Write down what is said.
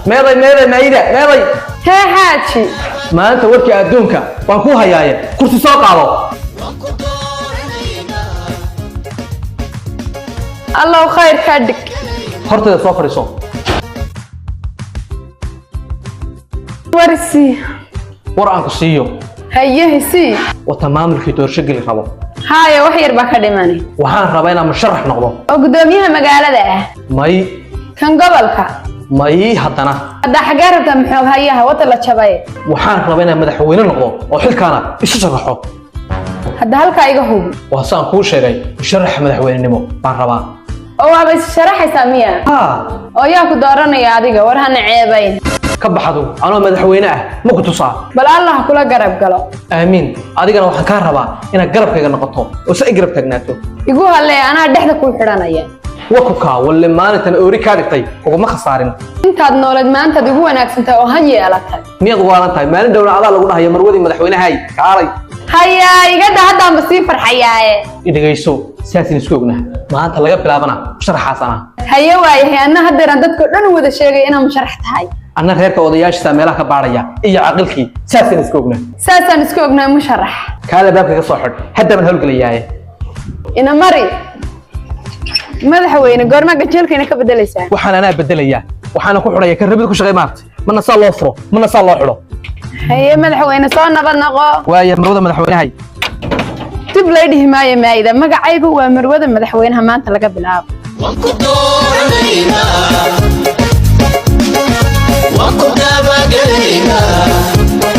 meeday meeday hee xaaji maanta warkii adduunka waan ku hayaaye kursi soo qaado allow khayr ka dhig horteeda soo fadhiiso warsi war aan ku siiyo hayehisi wata maamulkii doorasho geli rabo haya wax yar baa ka dhimanay waxaan rabaa inaan musharax noqdo oo gudoomiyaha magaalada ah may kan gobolka may haddana hadda xagaa rabtaa maxoog hayaha wata la jabay waxaan rabaa inaan madaxweyne noqdo oo xilkaana isu sharaxo hadda halkaa iga hubi waa saan kuu sheegay musharax madaxweynenimo baan rabaa oo waaba is sharaxaysaa miya oo yaa ku dooranaya adiga war hana ceebayn ka baxdu anoo madaxweyne ah ma ku tusaa bal allah kula garab galo aamiin adigana waxaan kaa rabaa inaad garabkayga noqoto oo si ay garab taagnaato igu hallee anaa dhexda ku xidhanaya wakukaa walle maalintan oori kaa dhigtay uguma khasaarin intaad noolad maantaad igu wanaagsantahay oo han yeelatay miyaad waalan tahay maalin dhowna adaa lagu dhahayo marwadii madaxweynahay kaalay hayaa igada haddaanba sii farxayaaye idhagayso sidaasina isku ognaha maanta laga bilaabana musharaxaas anaa haye waayahay anna haddeeraan dadka dhan wada sheegay inaa musharax tahay anna reerka odayaashiisa meelaha ka baadhaya iyo caqilkii sidaasina isku ognaha saasaan isku ognahay musharax kaale baabka ka soo xidh haddabaan howlgelayaaye ina mari madaxweyne goorma gajeelkayna ka bedelaysaa waxaan anaa bedelayaa waxaana ku xidhaya kan rabida ku shaqay maarta mana saa loo furo mana saa loo xidho haye madaxweyne soo nabad noqo waaya marwada madaxweynahay dib lay dhihi maayo maayda magacaygu waa marwada madaxweynaha maanta laga bilaabo waan ku daba gelaynaa